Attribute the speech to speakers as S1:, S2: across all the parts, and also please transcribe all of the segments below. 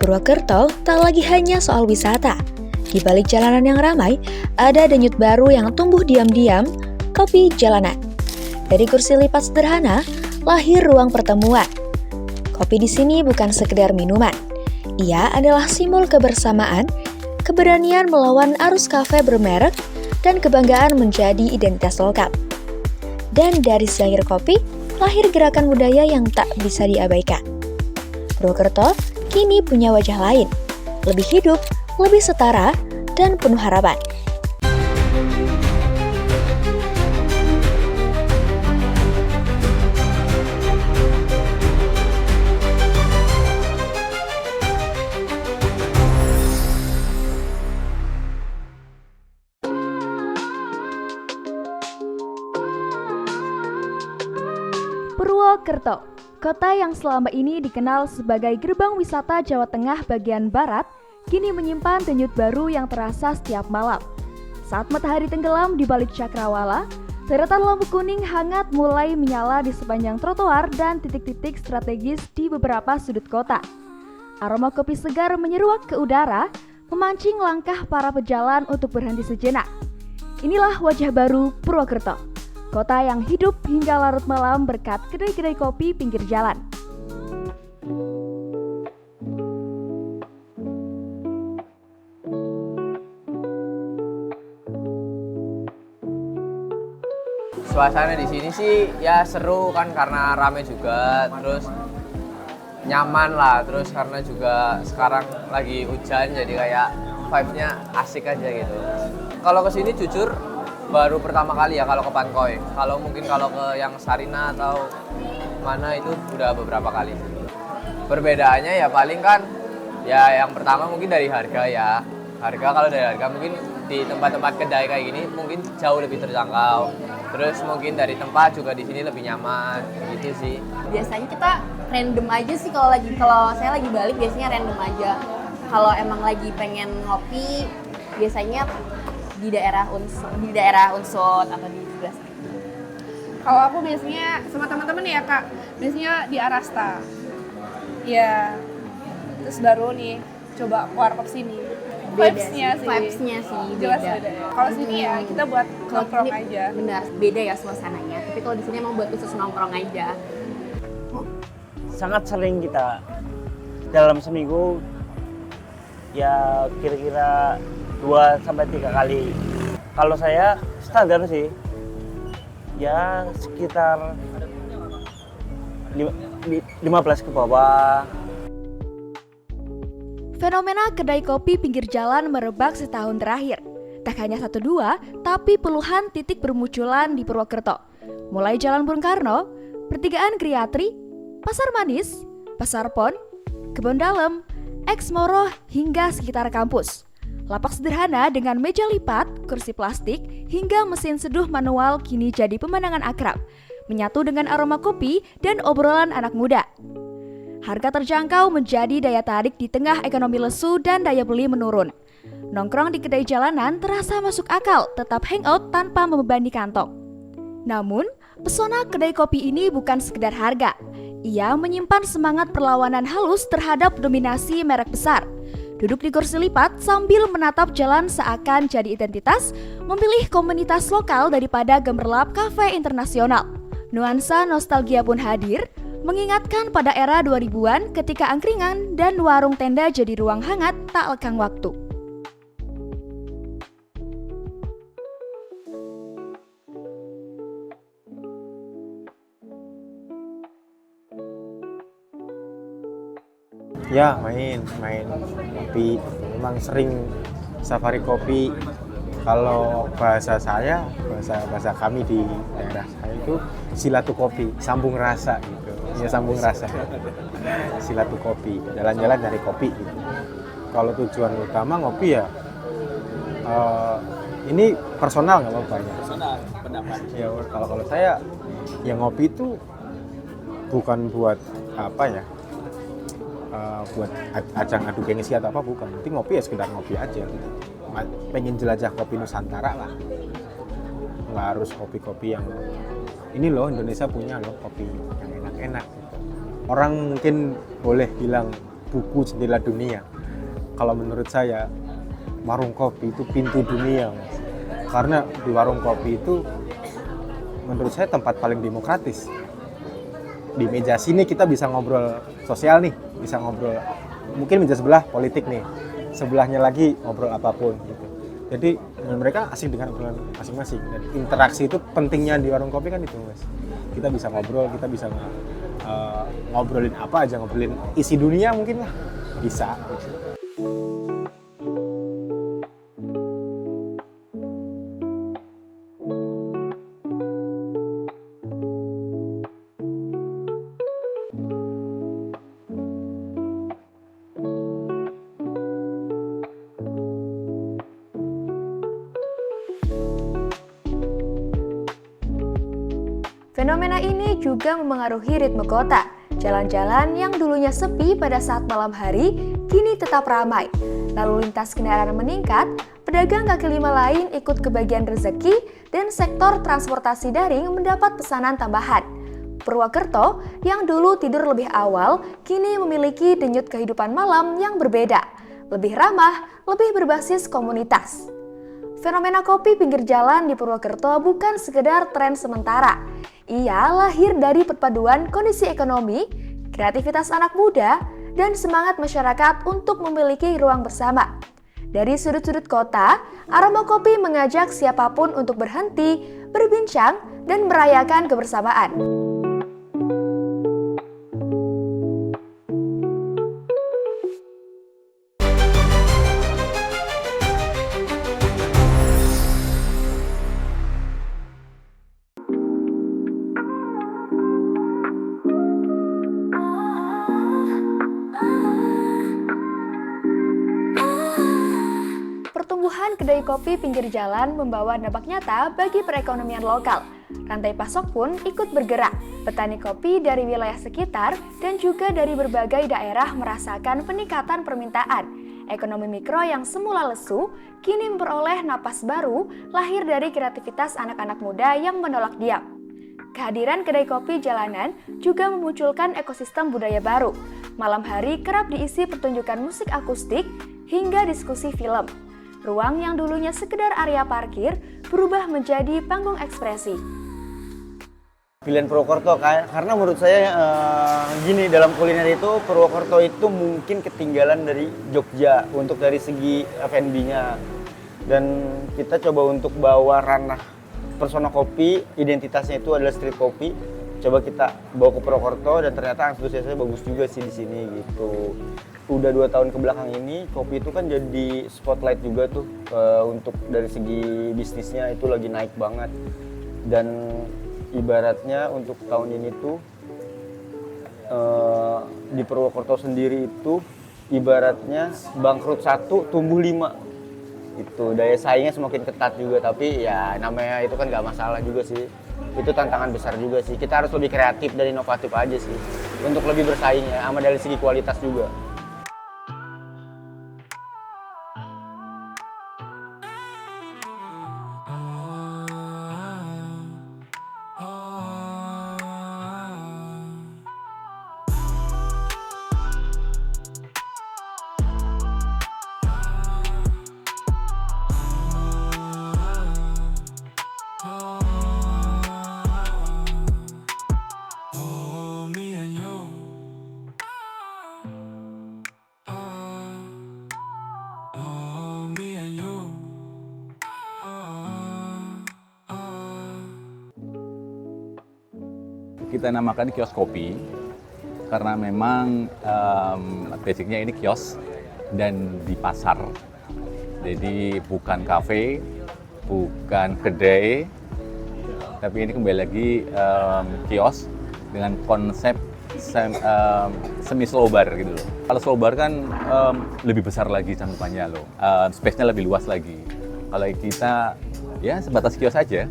S1: Purwokerto tak lagi hanya soal wisata. Di balik jalanan yang ramai, ada denyut baru yang tumbuh diam-diam, kopi jalanan. Dari kursi lipat sederhana, lahir ruang pertemuan. Kopi di sini bukan sekedar minuman. Ia adalah simbol kebersamaan, keberanian melawan arus kafe bermerek, dan kebanggaan menjadi identitas lokal. Dan dari secangkir kopi, lahir gerakan budaya yang tak bisa diabaikan. Purwokerto kini punya wajah lain, lebih hidup, lebih setara, dan penuh harapan.
S2: Purwokerto, kota yang selama ini dikenal sebagai gerbang wisata Jawa Tengah bagian barat, kini menyimpan denyut baru yang terasa setiap malam. Saat matahari tenggelam di balik cakrawala, deretan lampu kuning hangat mulai menyala di sepanjang trotoar dan titik-titik strategis di beberapa sudut kota. Aroma kopi segar menyeruak ke udara, memancing langkah para pejalan untuk berhenti sejenak. Inilah wajah baru Purwokerto, kota yang hidup hingga larut malam berkat kedai-kedai kopi pinggir jalan.
S3: Suasana di sini sih ya seru kan karena rame juga, terus nyaman lah, terus karena juga sekarang lagi hujan jadi kayak vibe-nya asik aja gitu. Kalau kesini jujur baru pertama kali ya kalau ke Pankoi. Kalau mungkin kalau ke yang Sarina atau mana itu udah beberapa kali. Perbedaannya ya paling kan ya yang pertama mungkin dari harga ya. Harga kalau dari harga mungkin di tempat-tempat kedai kayak gini mungkin jauh lebih terjangkau. Terus mungkin dari tempat juga di sini lebih nyaman gitu sih.
S4: Biasanya kita random aja sih kalau saya lagi balik biasanya random aja. Kalau emang lagi pengen ngopi biasanya di daerah Unsut atau di sebelah sini.
S5: Kalau aku biasanya sama teman-teman ya Kak, biasanya di Arasta. Ya, terus baru nih coba warkop sini. Vibes-nya sih
S4: jelas
S5: beda. Kalau sini ya kita buat nongkrong aja.
S4: Benar, beda ya suasananya. Tapi kalau di sini emang buat khusus nongkrong aja.
S6: Sangat sering kita dalam seminggu ya kira-kira 2-3 kali. Kalau saya standar sih ya sekitar 15 ke bawah.
S2: Fenomena kedai kopi pinggir jalan merebak setahun terakhir. Tak hanya 1-2, tapi puluhan titik bermunculan di Purwokerto. Mulai Jalan Bung Karno, Pertigaan Griatri, Pasar Manis, Pasar Pon, Kebon Dalem, Eks Moro hingga sekitar kampus. Lapak sederhana dengan meja lipat, kursi plastik, hingga mesin seduh manual kini jadi pemandangan akrab, menyatu dengan aroma kopi dan obrolan anak muda. Harga terjangkau menjadi daya tarik di tengah ekonomi lesu dan daya beli menurun. Nongkrong di kedai jalanan terasa masuk akal, tetap hangout tanpa membebani kantong. Namun, pesona kedai kopi ini bukan sekedar harga. Ia menyimpan semangat perlawanan halus terhadap dominasi merek besar. Duduk di kursi lipat sambil menatap jalan seakan jadi identitas, memilih komunitas lokal daripada gemerlap kafe internasional. Nuansa nostalgia pun hadir, mengingatkan pada era 2000-an ketika angkringan dan warung tenda jadi ruang hangat tak lekang waktu.
S7: Ya main kopi, memang sering safari kopi. Kalau bahasa kami di daerah saya itu silatu kopi, sambung rasa gitu. Ya sambung rasa. Silatu kopi, jalan-jalan cari kopi gitu. Kalau tujuan utama ngopi ya ini personal nggak apa-apa ya.
S8: Personal pendapat.
S7: Ya kalau saya yang ngopi itu bukan buat apa ya. Buat ajang adu gengsi atau apa bukan, nanti ngopi ya sekedar ngopi aja gitu. Pengen jelajah kopi Nusantara lah, nggak harus kopi-kopi yang ini loh, Indonesia punya loh kopi yang enak-enak gitu. Orang mungkin boleh bilang buku jendela dunia. Kalau menurut saya warung kopi itu pintu dunia, Mas. Karena di warung kopi itu menurut saya tempat paling demokratis. Di meja sini kita bisa ngobrol sosial nih, bisa ngobrol mungkin meja sebelah politik nih, sebelahnya lagi ngobrol apapun gitu. Jadi mereka asing dengan obrolan masing-masing. Dan interaksi itu pentingnya di warung kopi kan itu, Mas. Kita bisa ngobrol, kita bisa ngobrolin apa aja, ngobrolin isi dunia mungkin lah, bisa. Gitu.
S2: Fenomena ini juga memengaruhi ritme kota. Jalan-jalan yang dulunya sepi pada saat malam hari, kini tetap ramai. Lalu lintas kendaraan meningkat, pedagang kaki lima lain ikut kebagian rezeki, dan sektor transportasi daring mendapat pesanan tambahan. Purwokerto yang dulu tidur lebih awal, kini memiliki denyut kehidupan malam yang berbeda. Lebih ramah, lebih berbasis komunitas. Fenomena kopi pinggir jalan di Purwokerto bukan sekedar tren sementara. Ia lahir dari perpaduan kondisi ekonomi, kreativitas anak muda, dan semangat masyarakat untuk memiliki ruang bersama. Dari sudut-sudut kota, aroma kopi mengajak siapapun untuk berhenti, berbincang, dan merayakan kebersamaan. Pertumbuhan kedai kopi pinggir jalan membawa dampak nyata bagi perekonomian lokal. Rantai pasok pun ikut bergerak. Petani kopi dari wilayah sekitar dan juga dari berbagai daerah merasakan peningkatan permintaan. Ekonomi mikro yang semula lesu, kini memperoleh napas baru lahir dari kreativitas anak-anak muda yang menolak diam. Kehadiran kedai kopi jalanan juga memunculkan ekosistem budaya baru. Malam hari kerap diisi pertunjukan musik akustik hingga diskusi film. Ruang yang dulunya sekedar area parkir berubah menjadi panggung ekspresi.
S6: Pilihan Purwokerto karena menurut saya gini, dalam kuliner itu Purwokerto itu mungkin ketinggalan dari Jogja untuk dari segi F&B-nya. Dan kita coba untuk bawa ranah persona kopi, identitasnya itu adalah street kopi. Coba kita bawa ke Purwokerto dan ternyata antusiasnya bagus juga sih di sini gitu. Udah 2 tahun ke belakang ini kopi itu kan jadi spotlight juga tuh untuk dari segi bisnisnya itu lagi naik banget. Dan ibaratnya untuk tahun ini tuh di Purwokerto sendiri itu ibaratnya bangkrut 1 tumbuh 5. Itu daya saingnya semakin ketat juga, tapi ya namanya itu kan nggak masalah juga sih. Itu tantangan besar juga sih. Kita harus lebih kreatif dan inovatif aja sih untuk lebih bersaing ya, sama dari segi kualitas juga.
S8: Kita namakan kios kopi karena memang basicnya ini kios dan di pasar. Jadi bukan kafe, bukan kedai, tapi ini kembali lagi kios dengan konsep semi slow bar gitu loh. Kalau slow bar kan lebih besar lagi cakupannya loh, space-nya lebih luas lagi. Kalau kita ya sebatas kios aja.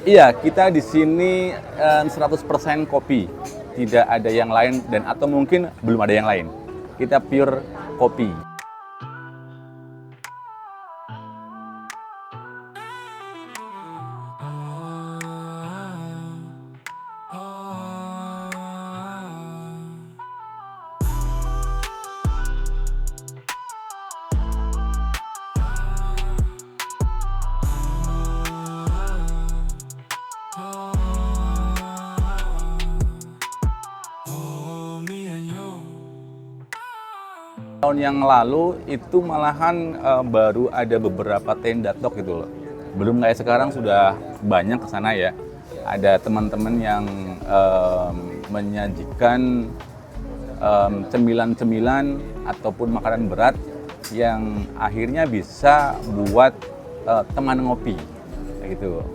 S8: Iya, kita di sini 100% kopi, tidak ada yang lain dan atau mungkin belum ada yang lain. Kita pure kopi. Tahun yang lalu itu malahan baru ada beberapa tenda tok gitu loh. Belum kayak sekarang sudah banyak ke sana ya. Ada teman-teman yang menyajikan cemilan-cemilan ataupun makanan berat yang akhirnya bisa buat teman ngopi kayak gitu.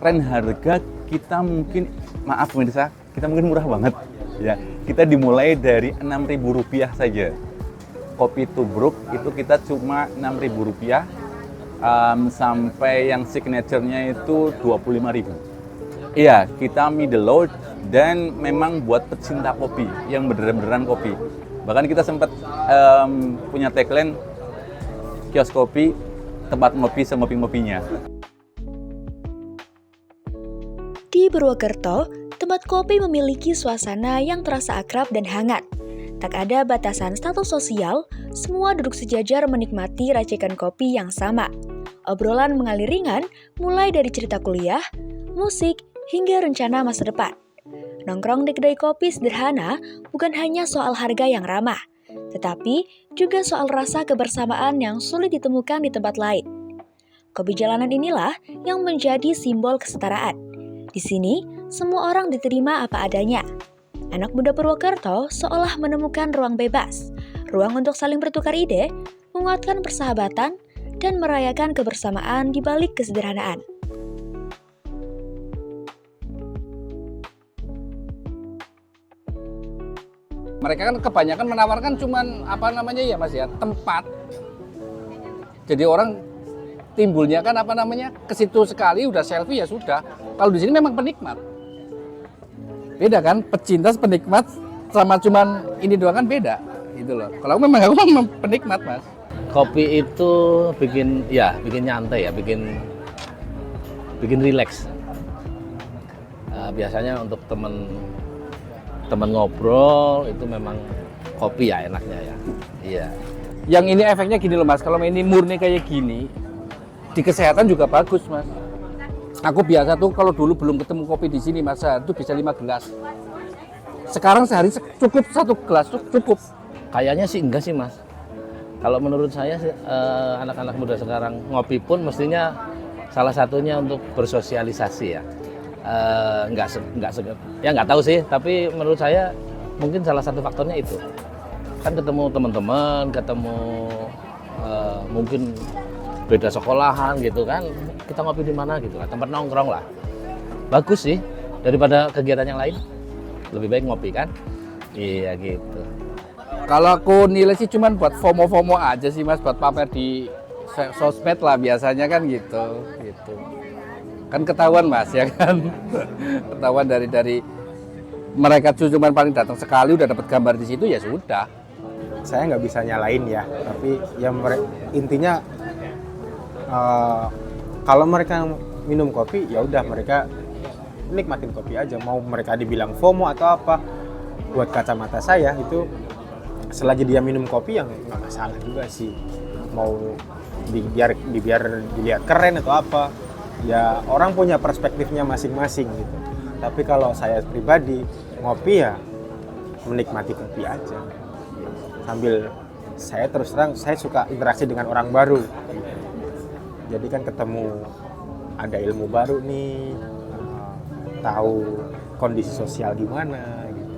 S8: Ren harga kita mungkin, maaf pemirsa, kita mungkin murah banget ya. Kita dimulai dari Rp6.000 saja. Kopi tubruk itu kita cuma Rp6.000, sampai yang signature-nya itu Rp25.000. Iya, kita middle low dan memang buat pecinta kopi yang beneran kopi. Bahkan kita sempat punya tagline kios kopi, tempat ngopi sengopi-ngopinya.
S1: Di Purwokerto, tempat kopi memiliki suasana yang terasa akrab dan hangat. Tak ada batasan status sosial, semua duduk sejajar menikmati racikan kopi yang sama. Obrolan mengalir ringan, mulai dari cerita kuliah, musik, hingga rencana masa depan. Nongkrong di kedai kopi sederhana bukan hanya soal harga yang ramah, tetapi juga soal rasa kebersamaan yang sulit ditemukan di tempat lain. Kopi jalanan inilah yang menjadi simbol kesetaraan. Di sini, semua orang diterima apa adanya. Anak muda Purwokerto seolah menemukan ruang bebas, ruang untuk saling bertukar ide, menguatkan persahabatan, dan merayakan kebersamaan di balik kesederhanaan.
S9: Mereka kan kebanyakan menawarkan cuman Mas ya, tempat. Jadi orang timbulnya kan ke situ sekali udah selfie ya sudah. Kalau di sini memang penikmat. Beda kan, pecinta penikmat sama cuman ini doang kan beda gitu loh. Kalau aku memang penikmat, Mas.
S10: Kopi itu bikin nyantai ya, bikin rileks. Biasanya untuk teman ngobrol itu memang kopi ya enaknya ya. Iya.
S9: Yang ini efeknya gini loh Mas, kalau ini murni kayak gini di kesehatan juga bagus Mas. Aku biasa tuh kalau dulu belum ketemu kopi di sini Mas, itu bisa 5 gelas. Sekarang sehari cukup 1 gelas cukup.
S10: Kayaknya sih enggak sih Mas. Kalau menurut saya anak-anak muda sekarang ngopi pun mestinya salah satunya untuk bersosialisasi ya. Nggak tahu sih, tapi menurut saya mungkin salah satu faktornya itu. Kan ketemu teman-teman, mungkin beda sekolahan gitu kan, kita ngopi di mana gitu lah, tempat nongkrong lah. Bagus sih, daripada kegiatan yang lain, lebih baik ngopi kan. Iya gitu.
S9: Kalau aku nilai sih cuman buat FOMO aja sih Mas, buat pamer di sosmed lah biasanya kan gitu. Kan ketahuan Mas ya kan. Ketahuan dari mereka cuma paling datang sekali udah dapat gambar di situ ya sudah.
S7: Saya nggak bisa nyalain ya, tapi ya intinya kalau mereka minum kopi ya udah mereka nikmatin kopi aja. Mau mereka dibilang FOMO atau apa, buat kacamata saya itu selagi dia minum kopi yang nggak masalah juga sih. Mau biar dilihat keren atau apa, ya orang punya perspektifnya masing-masing gitu. Tapi kalau saya pribadi ngopi ya menikmati kopi aja. Sambil saya terus terang saya suka interaksi dengan orang baru. Jadi kan ketemu ada ilmu baru nih, tahu kondisi sosial gimana gitu.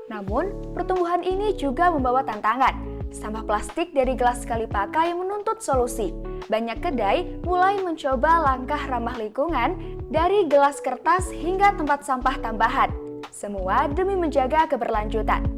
S2: Namun, pertumbuhan ini juga membawa tantangan. Sampah plastik dari gelas sekali pakai menuntut solusi. Banyak kedai mulai mencoba langkah ramah lingkungan dari gelas kertas hingga tempat sampah tambahan. Semua demi menjaga keberlanjutan.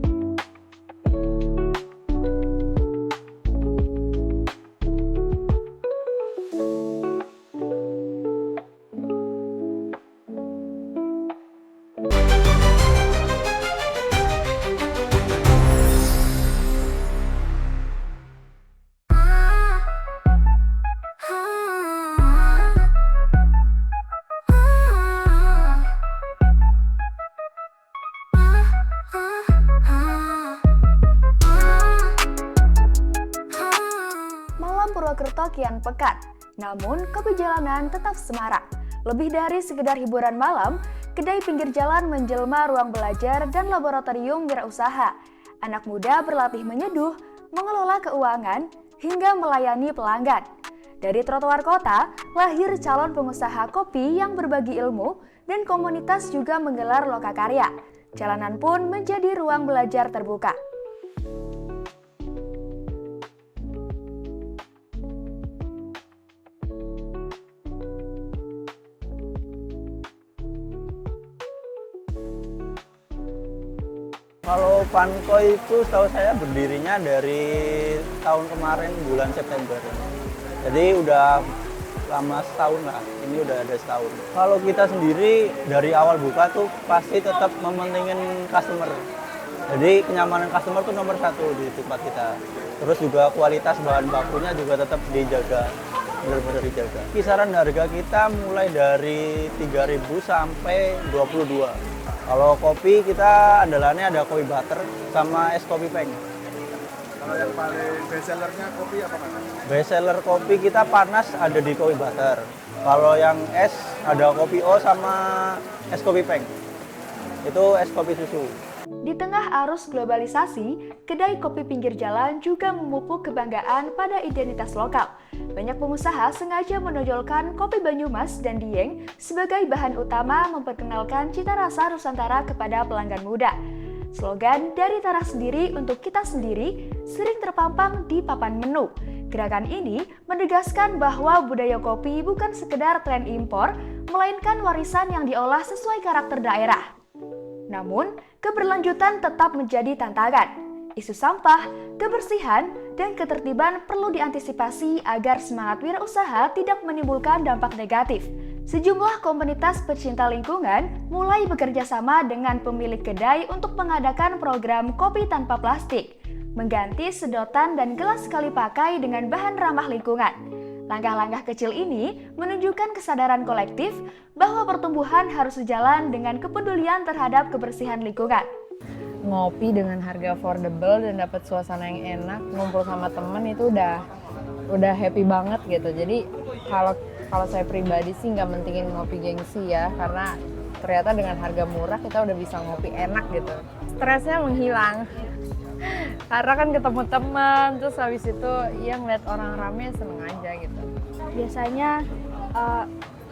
S2: Purwokerto kian pekat, namun kopi jalanan tetap semarak. Lebih dari sekedar hiburan malam, kedai pinggir jalan menjelma ruang belajar dan laboratorium wirausaha. Anak muda berlatih menyeduh, mengelola keuangan, hingga melayani pelanggan. Dari trotoar kota, lahir calon pengusaha kopi yang berbagi ilmu dan komunitas juga menggelar lokakarya. Jalanan pun menjadi ruang belajar terbuka.
S6: Kalau Funkoy itu setahu saya berdirinya dari tahun kemarin bulan September. Jadi udah lama setahun lah, ini udah ada setahun. Kalau kita sendiri dari awal buka tuh pasti tetap mementingin customer. Jadi kenyamanan customer tuh nomor satu di tempat kita. Terus juga kualitas bahan bakunya juga tetap dijaga, benar-benar dijaga. Kisaran harga kita mulai dari 3.000 sampai 22. Kalau kopi kita andalannya ada kopi butter sama es kopi peng.
S11: Kalau yang paling best sellernya kopi apa Mas?
S6: Best seller kopi kita panas ada di kopi butter. Kalau yang es ada kopi O sama es kopi peng. Itu es kopi susu.
S2: Di tengah arus globalisasi, kedai kopi pinggir jalan juga memupuk kebanggaan pada identitas lokal. Banyak pengusaha sengaja menonjolkan kopi Banyumas dan Dieng sebagai bahan utama memperkenalkan cita rasa Nusantara kepada pelanggan muda. Slogan "Dari tanah sendiri untuk kita sendiri" sering terpampang di papan menu. Gerakan ini menegaskan bahwa budaya kopi bukan sekedar tren impor, melainkan warisan yang diolah sesuai karakter daerah. Namun, keberlanjutan tetap menjadi tantangan. Isu sampah, kebersihan, dan ketertiban perlu diantisipasi agar semangat wirausaha tidak menimbulkan dampak negatif. Sejumlah komunitas pecinta lingkungan mulai bekerja sama dengan pemilik kedai untuk mengadakan program kopi tanpa plastik, mengganti sedotan dan gelas sekali pakai dengan bahan ramah lingkungan. Langkah-langkah kecil ini menunjukkan kesadaran kolektif bahwa pertumbuhan harus sejalan dengan kepedulian terhadap kebersihan lingkungan.
S12: Ngopi dengan harga affordable dan dapat suasana yang enak, ngumpul sama temen itu udah happy banget gitu. Jadi kalau saya pribadi sih nggak mentingin ngopi gengsi ya, karena ternyata dengan harga murah kita udah bisa ngopi enak gitu. Stresnya menghilang. Karena kan ketemu teman, terus habis itu ya ngeliat orang rame seneng aja gitu.
S13: Biasanya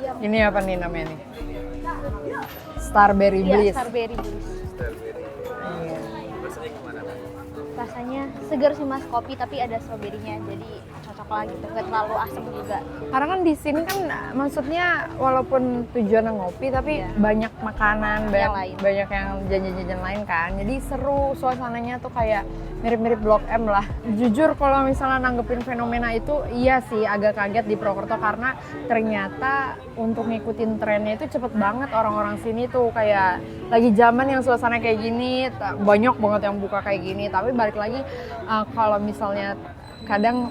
S12: Ini apa nih namanya nih? Starberry Bliss.
S13: Starberry Bliss.
S12: Iya.
S13: Rasanya segar sih Mas, kopi tapi ada stroberinya, jadi cocok lah gitu, nggak terlalu asam juga.
S12: Karena kan di sini kan maksudnya walaupun tujuannya ngopi tapi banyak makanan, banyak yang jajan-jajan lain kan. Jadi seru, suasananya tuh kayak mirip-mirip Blok M lah. Jujur kalau misalnya nanggepin fenomena itu, iya sih agak kaget di Purwokerto karena ternyata untuk ngikutin trennya itu cepet banget orang-orang sini tuh, kayak lagi zaman yang suasana kayak gini, banyak banget yang buka kayak gini. Tapi balik lagi kalau misalnya kadang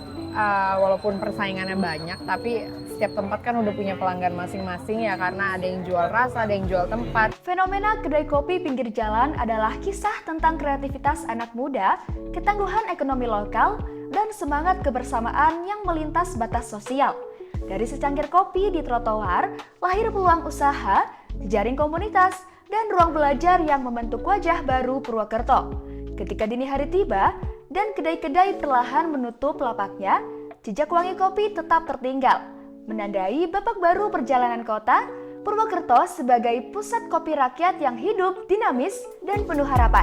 S12: walaupun persaingannya banyak, tapi setiap tempat kan udah punya pelanggan masing-masing ya, karena ada yang jual rasa, ada yang jual tempat.
S2: Fenomena kedai kopi pinggir jalan adalah kisah tentang kreativitas anak muda, ketangguhan ekonomi lokal, dan semangat kebersamaan yang melintas batas sosial. Dari secangkir kopi di trotoar, lahir peluang usaha, jejaring komunitas, dan ruang belajar yang membentuk wajah baru Purwokerto. Ketika dini hari tiba, dan kedai-kedai perlahan menutup lapaknya, jejak wangi kopi tetap tertinggal, menandai babak baru perjalanan kota Purwokerto sebagai pusat kopi rakyat yang hidup, dinamis, dan penuh harapan.